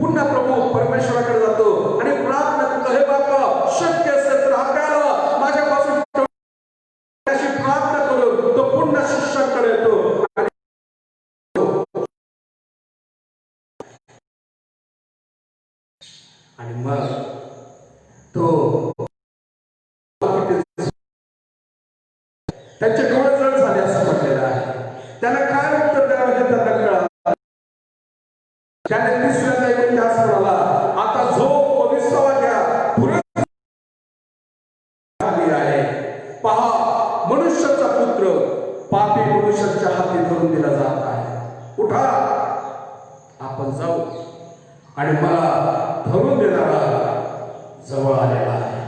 पुन्हा प्रभू परमेश्वराकडे जातो आणि प्रार्थना करतो, हे बाबा शक्य असेल तर आपल्याला माझ्यापासून अशी प्रार्थना करून तो पुन्हा शिष्याकडे येतो आणि मग तो त्यांचे डोळे जड झाले असं म्हटलेलं आहे. त्याला काय उत्तर द्यावं हे त्यांना कळलं. त्याने तिसऱ्यांदा येऊन त्यास म्हणाला, आता झोप 20वा घ्या, पुरे झाली आहे. पहा, मनुष्याचा पुत्र पापी मनुष्याच्या हाती धरून दिला जात आहे. उठा, आपण जाऊ. आणि मला धरून देणारा जवळ आलेला आहे.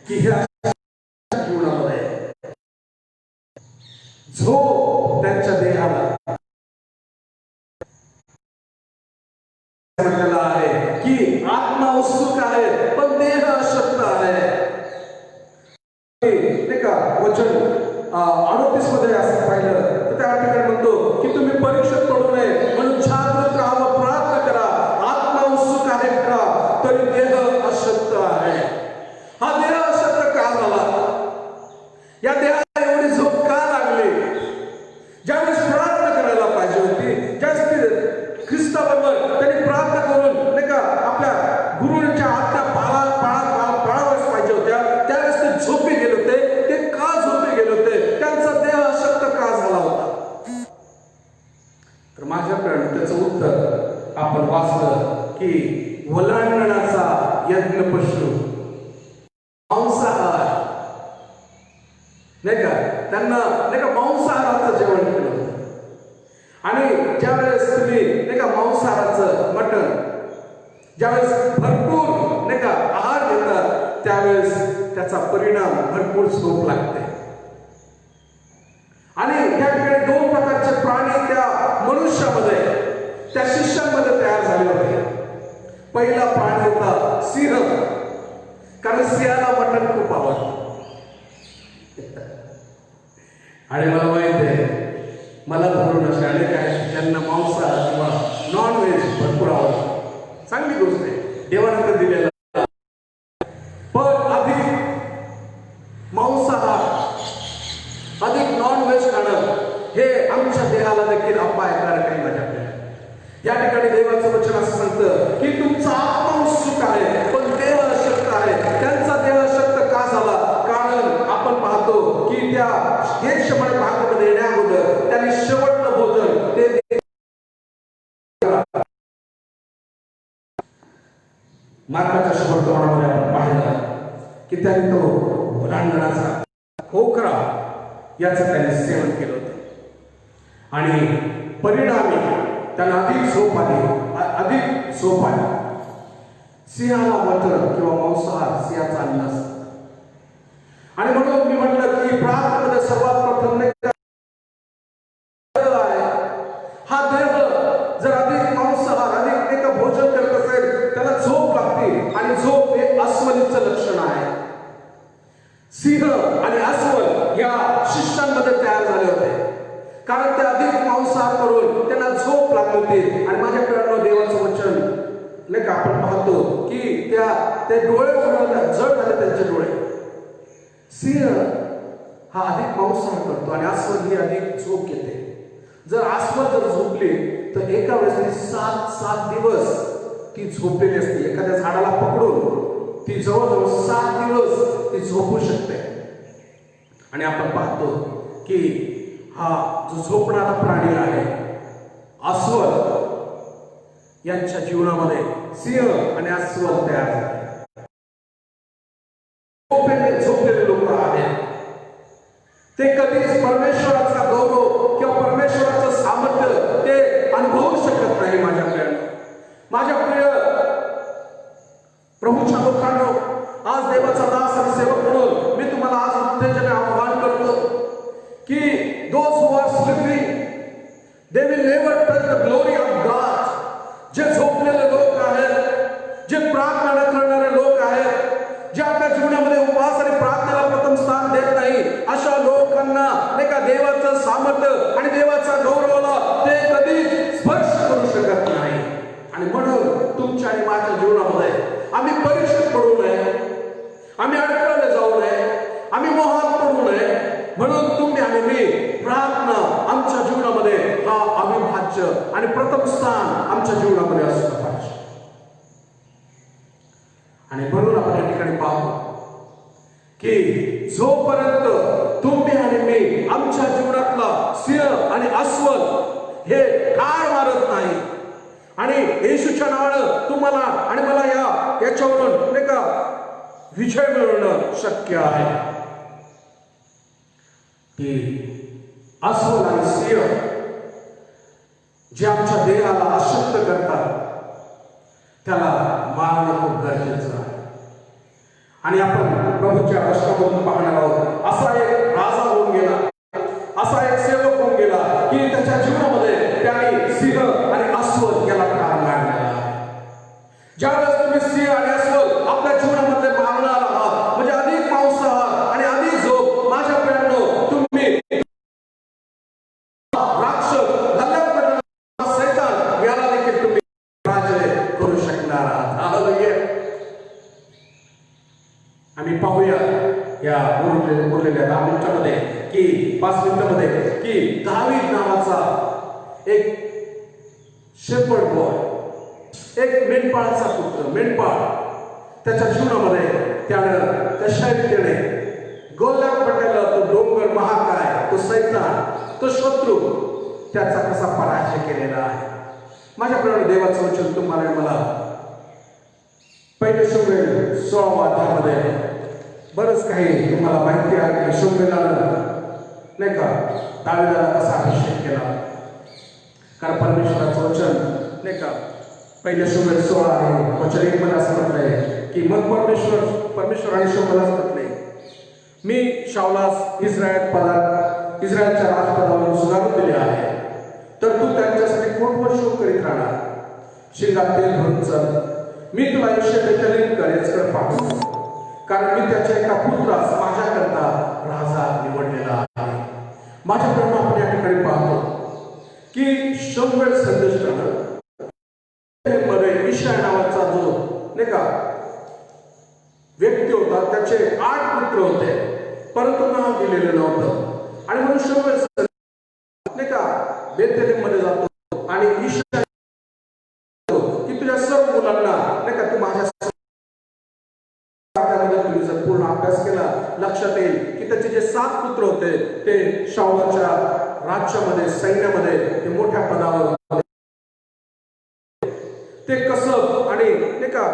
की ह्या जीवनामध्ये झोप त्यांच्या देहाला म्हटलेला आहे की आत्मा उत्सुक आहे पण देह अशक्त आहे. नाही का वचन 38 मध्ये असं पाहिलं तर त्या ठिकाणी म्हणतो की तुम्ही परीक्षेत पडू नये म्हणून जागृत राहावं, प्रार्थना करा. आत्मा उत्सुक आहे का तरी देह अशक्त आहे. हा देह अशक्त का झाला? या देहाला एवढी झोप का लागली? ज्यावेळेस प्रार्थना करायला पाहिजे होती, ज्यावेळेस ख्रिस्ताबरोबर त्यांनी प्रार्थना करून नाही का आपल्या गुरुच्या आज्ञा पाळाव्याच पाहिजे होत्या, त्यावेळेस ते झोपी गेले होते. ते का झोपी गेले होते? त्यांचा देह अशक्त का झाला होता? तर माझ्याकडे त्याचं उत्तर आपण वाचलं की वलांडणाचा यज्ञ पशु मांसाहार, नाही का त्यांना नाही का मांसाहाराचं जेवण केलं होतं. आणि ज्यावेळेस तुम्ही नाही का मांसाहाराचं मटण ज्यावेळेस भरपूर नाही का आहार घेतात त्यावेळेस त्याचा परिणाम भरपूर झोप लागते. आणि त्या ठिकाणी 2 प्रकारचे प्राणी त्या मनुष्यामध्ये त्या शिष्यांमध्ये तयार झाले होते. पहिला प्राणी होता सिंह, कारण सिंहाला मटण खूप आवडतं. आणि मला माहित आहे मला धरून असे अनेक आहेत ज्यांना मांसाहार किंवा नॉन व्हेज भरपूर आवडतं. चांगली गोष्ट आहे, देवाने दिलेला. पण अधिक मांसाहार अधिक नॉन व्हेज खाणं हे आमच्या देहाला देखील अपायकारक आहे. माझ्याकडे या ठिकाणी देवाचं वचन असं सांगतं की तुमचा आत्मा उत्सुक आहे पण देह अशक्त आहे. त्यांचा देह अशक्त का झाला? कारण आपण पाहतो की त्या गेशमय भागामध्ये येण्याअगोदर त्यांनी शेवटचं भोजन ते मार्गाच्या शेवटमध्ये आपण पाहिलं की त्यांनी तो ओलांडणाचा खोकरा याचं त्यांनी सेवन केलं होतं. आणि परिणामी त्यांना अधिक झोप आली. सिंहाला मटण किंवा मांसाहार सिंहाचा अन्न असतं. आणि म्हणून मी म्हटलं की प्रार्थनेमध्ये सर्वात प्रथम हा देह जर अधिक मांसाहार अधिक एका भोजन करत असेल त्याला झोप लागते. आणि झोप हे अस्वलीचं लक्षण आहे. सिंह आणि अस्वल या शिष्यांमध्ये तयार झाले होते कारण ते अधिक मांसाहार करून त्यांना झोप लागली होती. आणि माझ्याकडे देवाचं वचन नाही का आपण पाहतो की ते डोळे जड झाले त्यांचे डोळे. सिंह हा अधिक मांसाहार करतो आणि अस्वल ही अधिक झोप घेते. जर अस्वल जर झोपली तर एका वेळेस 7 दिवस ती झोपलेली असते. एखाद्या झाडाला पकडून ती जवळजवळ 7 दिवस ती झोपू शकते. आणि आपण पाहतो की हा जो झोपणारा प्राणी आहे अस्वल, यांच्या जीवनामध्ये सिंह आणि अस्वल तयार झाले. झोपलेले लोक आहेत ते कधीच परमेश्वराचा गौरव किंवा परमेश्वराचं सामर्थ्य ते अनुभवू शकत नाही. माझ्या प्रिय प्रभूच्या लोकांनो, आज देवाचा दास आणि सेवक म्हणून मी तुम्हाला आज उत्तेजन आवाहन करतो की those who are sleeping they will never touch the glory of God. जे झोपलेले लोक आहेत, जे प्रार्थना न करणारे लोक आहेत, जे आपल्या जीवनामध्ये उपवास आणि प्रार्थनेला प्रथम स्थान देत नाही, अशा लोकांना नाही का देवाचं सामर्थ्य आणि देवाचा गौरवला ते कधीच स्पर्श करू शकत नाही. आणि म्हणून तुमच्या आणि माझ्या जीवनामध्ये आम्ही परीक्षेत पडू नये, आम्ही अडकवले जाऊ नये, आम्ही मोहात पडू नये. म्हणून तुम्ही आणि मी प्रार्थना आमच्या जीवनामध्ये हा अविभाज्य आणि प्रथम स्थान आमच्या जीवनामध्ये असलं पाहिजे. आणि म्हणून आपण या ठिकाणी पाहतो की जोपर्यंत तुम्ही आणि मी आमच्या जीवनातला सिंह आणि अस्वल हे ठार मारत नाही आणि येशूच्या नावानं तुम्हाला आणि मला याच्यावरून नाही का विजय मिळवणं शक्य आहे. की अस्वल आणि सिंह जे आमच्या देहाला अशक्त करतात त्याला मारणं खूप गरजेचं आहे. आणि आपण प्रभूच्या कष्टामधून पाहणार आहोत. असा एक राजा होऊन गेला, असा एक सेवक होऊन गेला की त्याच्या जीवनामध्ये त्याने सिंह आणि अस्वल याला ठार मारलेला आहे. ज्यावेळेस तुम्ही सिंह आणि अस्वल आपल्या जीवनामध्ये मारणार आहात म्हणजे अधिक मांसाहार आणि अधिक झोप, माझ्या प्रियांनो तुम्ही राक्षस गल्ल्यात सैतान याला देखील तुम्ही पराजय करू शकणार आहात. आम्ही पाहूया या उरलेल्या 10 मिनिटांमध्ये की 5 मिनिटांमध्ये की दावीद नावाचा एक शेपर्ड बॉय, एक मेंढपाळाचा पुत्र, मेंढपाळ त्याच्या जीवनामध्ये त्यानं कशा रीतीने गोल्यात पटेला तो डोंगर महाकाय, तो सैतान, तो शत्रू त्याचा कसा पराजय केलेला आहे. माझ्याकडे देवाचं वचन तुम्हाला मला पहिले शमूएल 16 अध्यायामध्ये बरंच काही तुम्हाला माहिती आहे की शमूएलानं नाही का दावीदाला कसा अभिषेक केला. कारण परमेश्वराचं वचन नाही का पहिले शमूएल 16 आहे वचन 1 मध्ये असं म्हटलंय की मग परमेश्वराने शमूएलास म्हटले, मी शाऊलास इस्रायलच्या राजपदावरून सुधारून दिले आहे, तर तू त्यांच्यासाठी कोटभर शोक करीत राहणार, शिंगात तेल भरून चल. मी तुला बेथेलेमकडे पाठवतो, कारण मी त्याच्या एका पुत्रास माझ्याकरता राजा निवडलेला आहे. माझ्याकडून आपण या ठिकाणी पाहतो की शमूएल संदेष्टानं इशा नावाचा जो नाही का व्यक्ती होता त्याचे 8 पुत्र होते परंतु नाव दिलेलं नव्हतं. आणि म्हणून शमूएल नाही का बेथलेम मध्ये जातो आणि इशा की तुझ्या सर्व मुलांना नाही का तू माझ्या तुम्ही जर पूर्ण अभ्यास केला लक्षात येईल की त्याचे जे 7 पुत्र होते ते शाऊलाच्या राज्यामध्ये सैन्यामध्ये ते मोठ्या पदावर ते कसब आणि नाही का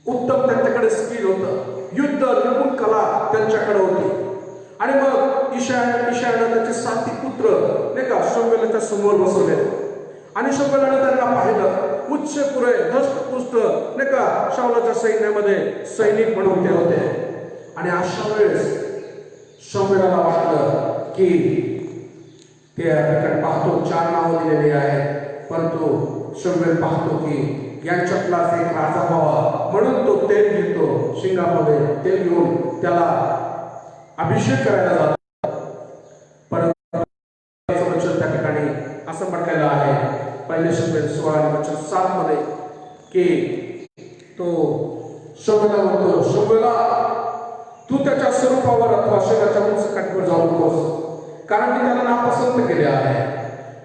उत्तम त्यांच्याकडे स्किल होतं, युद्ध निपुण कला त्यांच्याकडे होती. आणि मग इशायानं त्याचे 7 पुत्र नाही का शमूएलाच्या समोर बसवले आणि शमूएलाने त्यांना पाहिलं, उच्च पुरे धष्टपुष्ट नाही का शाऊलाच्या सैन्यामध्ये सैनिक म्हणून ते होते. आणि अशा वेळेस शमूएलाला वाटलं की ते ठिकाणी पाहतो 4 नावं दिलेली आहेत परंतु शमूएल पाहतो की यांच्यातलाच एक राजा व्हावा म्हणून तो तेल घेतो, शिंगामध्ये तेल घेऊन त्याला अभिषेक करायला जातो. परंतु त्या ठिकाणी असं म्हटलेलं आहे पहिले शमूएल 16:7 मध्ये की तो शमूएला म्हणतो, शमूएला तू त्याच्या स्वरूपावर अथवा शरीराच्या उंच काठीवर जाऊ नकोस, कारण की त्याला नापसंत केले आहे.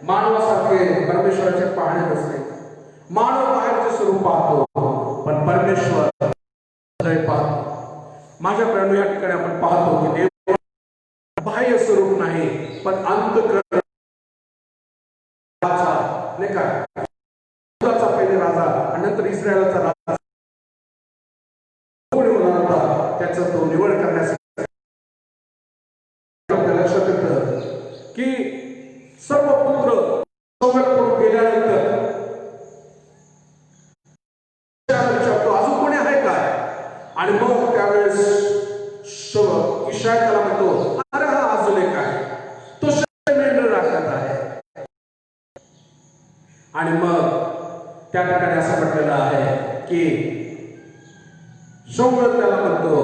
मानवासारखे परमेश्वराचे पाहणे नसते. मानव बाहेरचे स्वरूप पाहतो पण परमेश्वर हृदय पाहतो. माझ्या प्रेरणा या ठिकाणी आपण पाहतो की देव बाह्य स्वरूप नाही पण अंतःकरण नाही का पहिले राजा आणि नंतर इस्रायलचा राजा त्याचा तो निवड करण्यासाठी लक्षात येतं की सर्व पुत्र गेल्यानंतर अजून कोणी आहे काय. आणि मग त्यावेळेस इशाया त्याला म्हणतो, अरे हा अजून एक आहे, तो मेंढर राखत आहे. आणि मग त्या ठिकाणी असं म्हटलेलं आहे की शमूएल त्याला म्हणतो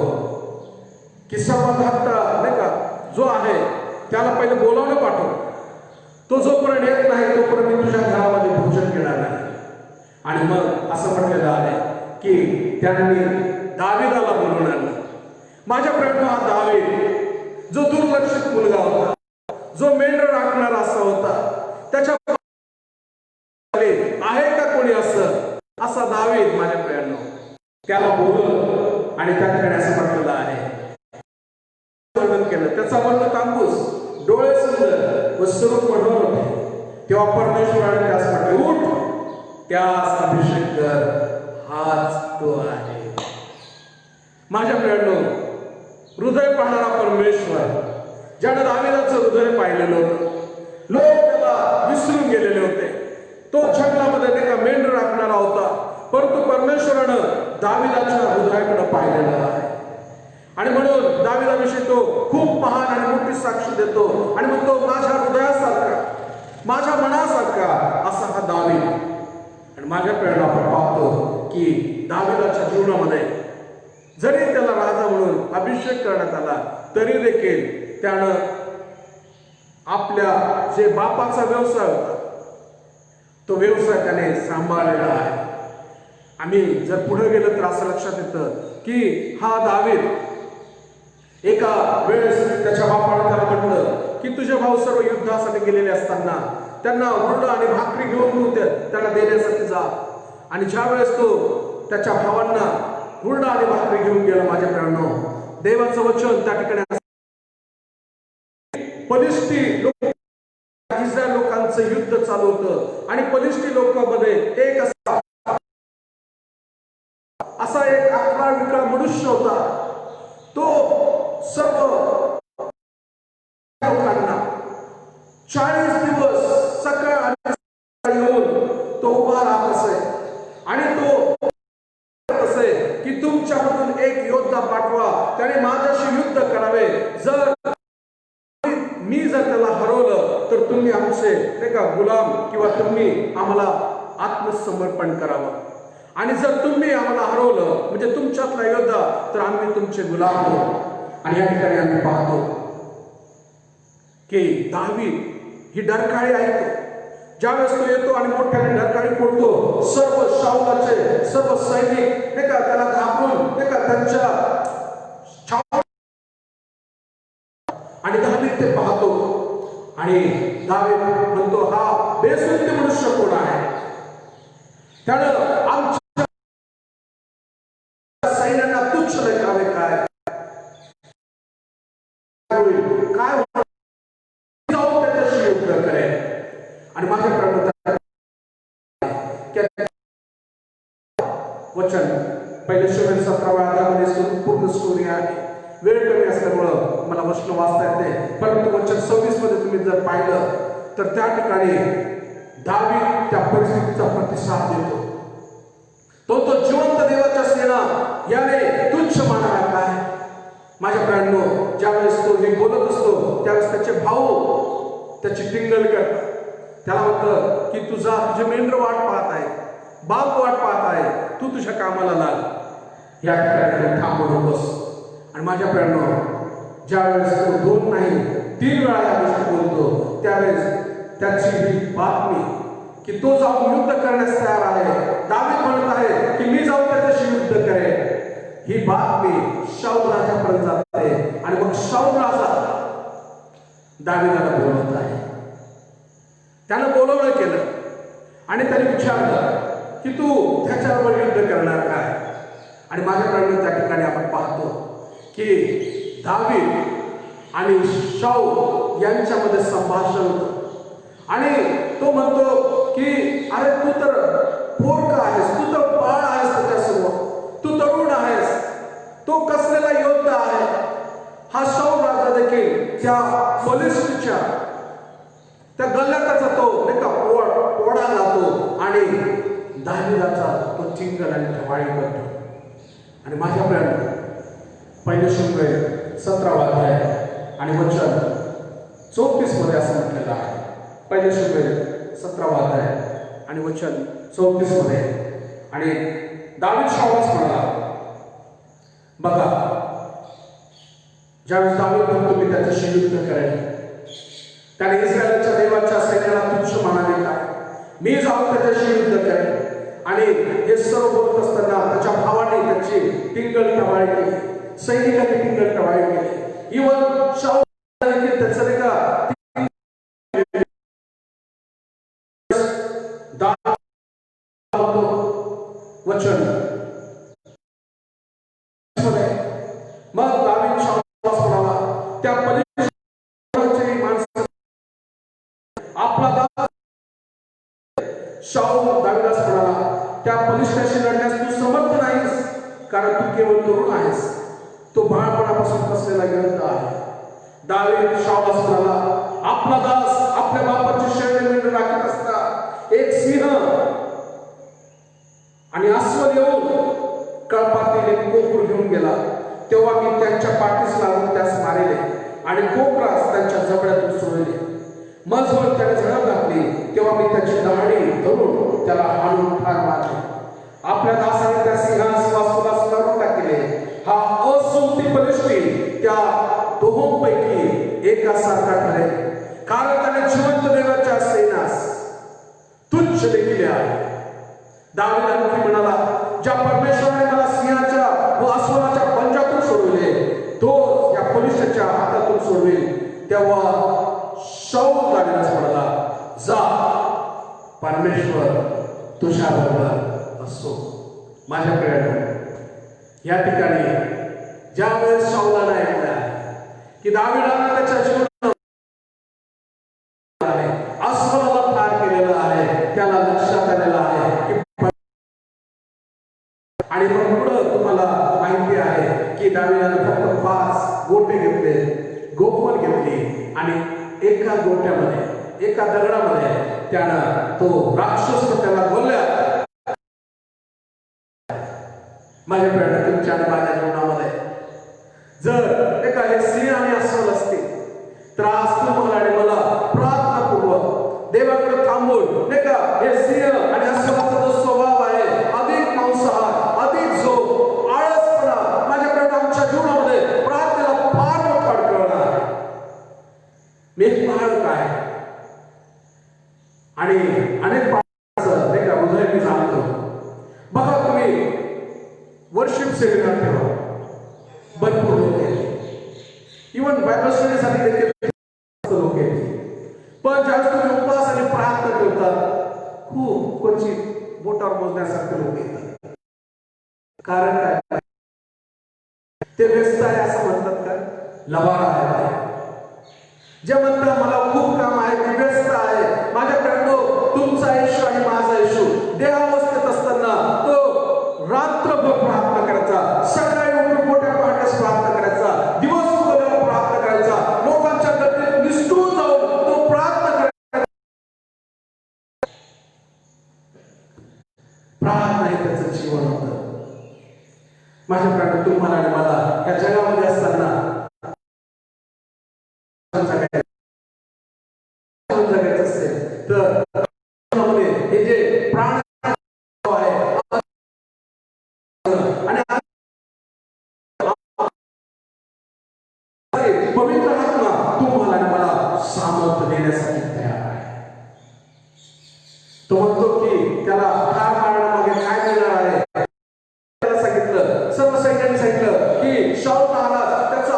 की सर्वात धाकटा नाही का जो आहे त्याला पहिले बोलावलं पाठव. तो जोपर्यंत येत नाही तोपर्यंत मी तुझ्या घरामध्ये भोजन घेणार नाही. आणि मग असं म्हटलेलं आहे की त्यांनी दावीदाला बोलवून आणलं. माझ्या प्रेमात हा दावीद जो दुर्लक्षित मुलगा होता, जो मेंढर राखणारा असा होता, त्याच्या आहे का कोणी असा दावीद माझ्या प्रेमानं त्याला बोलवलं आणि त्या ठिकाणी असं म्हटलेलं आहे, वर्णन केलं. त्याचा वर्ण तांबूस, डोळे सुंदर व स्वरूप मनोहर होते. तेव्हा परमेश्वराने त्यास म्हटले, उठ, त्यास अभिषेक कर, हाच तो आहे. माझ्या प्रेमानं हृदय पाहणारा परमेश्वर, ज्याने दावीदाचं हृदय पाहिलेलं होतं, लोक त्याला विसरून गेलेले होते. तो जंगलामध्ये नाही का मेंढर राखणारा होता, परंतु परमेश्वरानं दावीदाच्या हृदयाकडे पाहिलेलं आहे. आणि म्हणून दावीदाविषयी तो खूप महान आणि मोठी साक्ष देतो आणि म्हणतो, माझ्या हृदयासारखा, माझ्या मनासारखा असा हा दावीद. आणि माझ्या प्रेरणा आपण पाहतो की दावीदाच्या जीवनामध्ये जरी त्याला राजा म्हणून अभिषेक करण्यात आला तरी देखील त्यानं आपल्या जे बापाचा व्यवसाय होता तो व्यवसाय त्याने सांभाळलेला आहे. आम्ही जर पुढे गेलो तर असं लक्षात येतं की हा दावीद एका वेळेस त्याच्या बापाने त्याला म्हटलं की तुझे भाऊ सर्व युद्धासाठी गेलेले असताना त्यांना हुरडा आणि भाकरी घेऊन त्यांना देण्यासाठी जा. आणि ज्या वेळेस तो त्याच्या भावांना हुरडा आणि भाकरी घेऊन गेला, माझ्या प्रेमानं देवाचं वचन त्या ठिकाणी पलिष्टी लोक, इस्रायल लोकांचं युद्ध चालू होतं आणि पलिष्टी लोकांमध्ये एक असा एक आकडा विकळा मनुष्य होता. तो सर्व लोकांना 40 दिवस सकाळ आणि येऊन तो उभा राहत असे आणि तो असे की तुमच्यामधून एक योद्धा पाठवा, त्याने माझ्याशी युद्ध करावे. जर मी त्याला हरवलं तर तुम्ही आमचे नाही का गुलाम किंवा तुम्ही आम्हाला आत्मसमर्पण करावं. आणि जर तुम्ही आम्हाला हरवलं म्हणजे तुमच्यातला योद्धा तर आम्ही तुमचे गुलाम होऊ. आणि या ठिकाणी आम्ही पाहतो की दावीद ही डरकाळी ऐकतो. ज्यावेळेस तो येतो आणि मोठ्याने डरकाळी फोडतो, सर्व शाऊलाचे सर्व सैनिक नाही का त्याला घाबरून नाही का त्यांच्या आणि दावीद ते पाहतो आणि दावीद म्हणतो, हा बेसुद्ध मनुष्य कोण आहे? त्यानं आमच्या सैन्यांना तुच्छ लेखावे काय काय जाऊन त्याच्याशी युद्ध करेल. आणि माझ्या प्रेमात वचन पहिले 17व्या अध्यायामध्ये पूर्ण स्टोरी आहे. वेळ कमी असल्यामुळं मला वचन वाचता येते, परंतु वचन 26 मध्ये तुम्ही जर पाहिलं तर त्या ठिकाणी दावीद त्या परिस्थितीचा प्रतिसाद देतो. तो जिवंत देवाच्या सेना याने तुच्छ मानावा काय? माझ्या प्राण्यांनो, ज्यावेळेस तो हे बोलत असतो त्यावेळेस त्याचे भाऊ त्याची टिंगल करतात. त्याला म्हणतं की तुझे मेंढर वाट पाहत आहे, बाप वाट पाहत आहे, तू तुझ्या कामाला लाग, या ठिकाणी थांबू नकोस. आणि माझ्या प्रेरणा ज्यावेळेस तो 2 नाही 3 वेळा या गोष्टी बोलतो त्यावेळेस त्याची ही बातमी की तो जाऊन युद्ध करण्यास तयार आहे. दावीद म्हणत आहे की मी जाऊन त्याच्याशी युद्ध करेन. ही बातमी शाऊल राजापर्यंत जाते आणि मग शाऊल राजा दावीदाला बोलवत आहे. त्यानं बोलवणं केलं आणि त्याने विचारलं की तू त्याच्याबरोबर युद्ध करणार काय? आणि माझ्या प्रेरणा त्या ठिकाणी आपण पाहतो की दावीद आणि शाऊल यांच्यामध्ये संभाषण होतं आणि तो म्हणतो की अरे तू तर पोरका आहेस, तू तर बाळ आहेस त्याच्यासमोर, तू तरुण आहेस, तो कसलेला योद्धा आहे. हा शाऊल राजा देखील त्या फलिस्टीच्या त्या गल्ल्याचा तो नाही का पोळा जातो आणि दावीदाचा तो चिंगल आणि धवाळी करतो. आणि माझ्या प्रेरणा पहिले शमूएल 17वा अध्याय आणि वचन 34 मध्ये असं म्हटलेलं आहे. पहिले शमूएल 17वा अध्याय आणि वचन 34 मध्ये. आणि दावीद शाऊलास म्हणाला, बघा ज्यावेळेस दावीद म्हणतो मी त्याच्याशी युद्ध करेन त्याने इस्रायलच्या देवाच्या सैन्याला तुच्छ मानावे काय, मी जाऊन त्याच्याशी युद्ध करेन. आणि हे सर्व बोलत असताना त्याच्या भावाने त्याची टिंगल टवाळी केली, सैनिकांनी टिंगल टवाळी केली. इवन शाऊल त्याचं नाही का वचन मग दावीद शाऊलास म्हणाला, त्या पलीकडची माणसं आपला दास शाऊल दावीदास म्हणाला, त्या पलिष्ठाशी लढण्यास तू समर्थ नाहीस, कारण तू केवळ तरुण आहेस, तो बाळपणापासून कसलेला ग्रंथ आहे. दावीद शाऊलास म्हणाला, आपला दास आपल्या बापाची शैली राखत असता एक सिंह आणि अस्वल येऊन कळपातील एक कोकरू घेऊन गेला, तेव्हा मी त्यांच्या पाठीस लागून त्यास मारिले आणि कोकरास त्यांच्या जबड्यातून सोडले. मजवर त्याने झडप घातली, तेव्हा मी त्याची दाढी धरून त्याला हाणून ठार मारले. आपल्या दासाने त्या सिंहास वासुलास मारून टाकले. हा असुमती पलिष्ठी त्या दोहोंपैकी एकासारखा ठरेल, कारण त्याने जिवंत देवाच्या सैन्यास तुच्छ देखील आहे. दावीद आणखी म्हणाला, ज्या परमेश्वराने मला सिंहाच्या व अस्वलाच्या पंजातून सोडविले, तो या पलिष्ठाच्या हातातून सोडवेल. तेव्हा शाऊल दावीदास म्हणाला, जा, परमेश्वर तुझ्याबरोबर असो. माझ्या प्रिय या ठिकाणी ज्या वेळेस शाऊलाने ऐकलं की दावीदाने त्याच्या जीवनात अस्वलाला ठार केलेलं आहे, त्याला लक्षात आलेलं आहे की आणि मग पुढं तुम्हाला माहिती आहे की दावीदाने फक्त 5 गोटे घेतले, गोफर घेतली आणि एका गोट्यामध्ये एका दगडामध्ये त्यानं तो राक्षस त्याला बोलल्या. माझ्या प्रिय तुमच्या आणि माझ्या जीवनामध्ये जर एका एक सिंह आणि अस्वल असते तर आज तुम्हाला आणि मला प्रार्थनापूर्वक देवाकडे थांबून नाही का हे सिंह आणि अस्वलाचा जो स्वभाव आहे, अधिक मांसाहार, अधिक झोप, आळसपणा, माझ्याकडे आमच्या जीवनामध्ये प्रार्थनेला फार मोठा अडथळा आहे. मी पाहत काय आणि अनेक पाहण्याचं नाही का हृदय मी जाणतो. बघा तुम्ही वर्शिप सेमिनार ठेवा, भरपूर लोक आहेत, इव्हन बायबल स्टडीसाठी देखील लोक आहेत, पण ज्यावेळेस तुम्ही उपवास आणि प्रार्थना करतात खूप क्वचित बोटावर मोजण्यासारखे लोक येतात. कारण काय, ते व्यस्त आहे असं म्हणतात का, लबाड आहे, जे म्हणतात मला खूप काम आहे, मी व्यस्त आहे. माझ्याकडे तुमचा येशू आणि माझा येशू देहावस्थेत असताना तो रात्रभर प्रार्थना करायचा, सकाळी उठून मोठ्या पहाटेस प्रार्थना करायचा, दिवसभर प्रार्थना करायचा, लोकांच्या गर्दीत निसटून जाऊन तो प्रार्थना करायचा. प्रार्थना हे त्याचं जीवन होतं. माझ्या प्राण तुम्हाला आणि मला या जगामध्ये असताना जगायचं असेल तर हे जे प्राण पवित्र आत्मा तुम्हाला आणि मला सामर्थ्य देण्यासाठी तयार आहे. तो म्हणतो की त्याला ठार मारण्यामागे काय देणार आहे. त्याला सांगितलं, सर्व सैन्याने सांगितलं की शाऊल महाराज त्याचं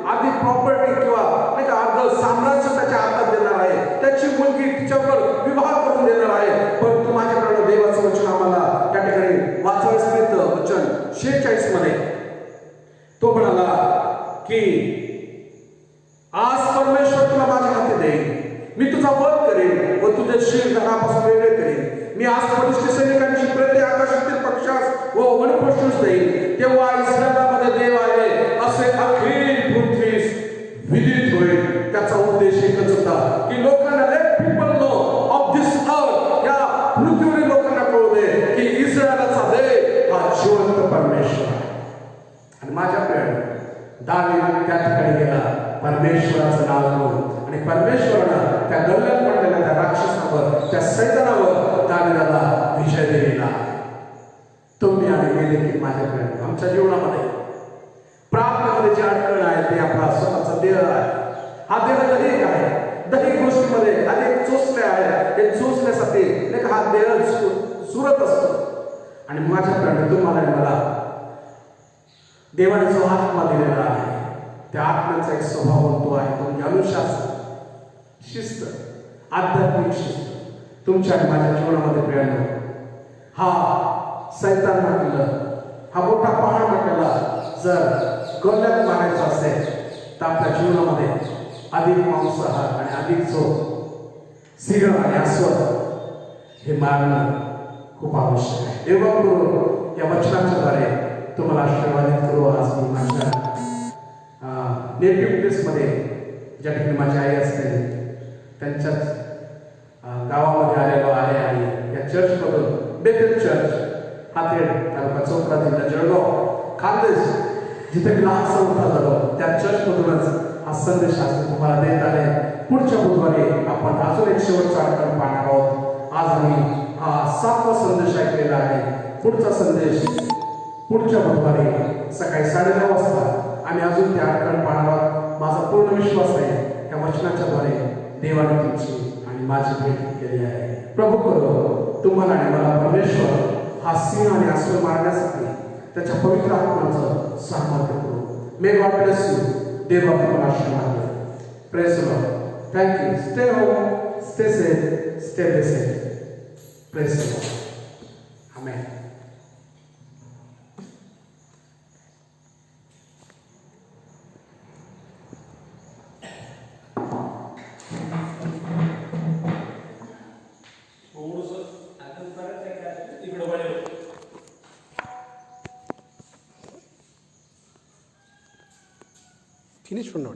आधी प्रॉपर्टी किंवा नाही का अर्ध साम्राज्य त्याच्या हातात देणार आहे, त्याची मुलगी तिच्यावर विवाह करून देणार आहे. परंतु माझ्याकडे देवाचं वचन आम्हाला त्या ठिकाणी वाचवायचं मिळतं. वचन 46 मध्ये तो म्हणाला की आज परमेश्वर तुला माझ्या हाती देईल, मी तुझा वध करेन व तुझे शीर धनापासून वेगळे करेन. मी आज बलिष्ठ सैनिकांची प्रति आकाशातील पक्षास व वनपशूस देईल. तेव्हा इस्रायलामध्ये देव आहे असे अखिल पृथ्वीस विदित होईल. त्याचा उद्देश एकच होता की लोकांना let people know of this earth, या पृथ्वीवरील लोकांना कळू दे की इस्रायलाचा देव हा जिवंत परमेश्वर आहे. आणि माझ्या प्रिय दावीद त्या ठिकाणी गेला परमेश्वराचं नाव घेऊन, आणि परमेश्वरानं त्या गल्ल्यात पडलेल्या त्या राक्षसावर, त्या सैतानावर दावीदाला विजय दिलेला. तुम्ही आणि मी देखील माझ्याकडे आमच्या जीवनामध्ये प्रार्थनेमध्ये जे अडचण आहे ते आपला स्वतःचा देह आहे. हा देह दही आहे, दही गोष्टीमध्ये अनेक चोचले आहे, हे चोचण्यासाठी एक हा देह सुरत असतो. आणि माझ्याकडे तुम्हाला मला देवाने जो आत्मा दिलेला आहे, त्या आत्म्याचा एक स्वभाव बनतो आहे, तो म्हणजे अनुशासन, शिस्त, आध्यात्मिक शिस्त तुमच्या आणि माझ्या जीवनामध्ये प्रेरणा. हा सैतान म्हटलं, हा मोठा पहाड म्हटलेला जर गल्ल्यात मारायचा असेल तर आपल्या जीवनामध्ये अधिक मांसाहार आणि अधिक झोप, सिंह आणि अस्वल हे मारणं खूप आवश्यक आहे. देवा करू या वचनाच्या द्वारे तुम्हाला आशीर्वादित करू. आज मी माझ्या नेटिव्ह प्लेसमध्ये ज्या ठिकाणी माझी आई असते त्यांच्याच गावामध्ये आलेलो आहे आणि या चर्चमधून बेथेल चर्च हातेड तालुका चोपडा जिल्हा जळगाव खानदेश जिथे मी लहानसा मोठा झालो त्या चर्चमधूनच हा संदेश आज मी तुम्हाला देत आहे. पुढच्या बुधवारी आपण अजून एक शेवटचा आठवण पाहणार आहोत. आज आम्ही हा 7वा संदेश ऐकलेला आहे. पुढचा संदेश पुढच्या बुधवारी सकाळी 9:30 वाजता आम्ही अजून त्या आठवण पाहणार आहोत. माझा पूर्ण विश्वास आहे या वचनाच्या द्वारे देवाने तुमची आणि माझी भेट केली आहे. प्रभू करो तुम्हाला आणि मला परमेश्वर हा सिंह आणि अस्वल मारण्यासाठी त्याच्या पवित्र आत्म्याचं सामर्थ्य करू. May God bless you. देव आपल्याला आशीर्वाद द्या. Praise the Lord. Thank you. Stay home, stay safe, stay blessed. Praise the Lord. Amen. Finish or not?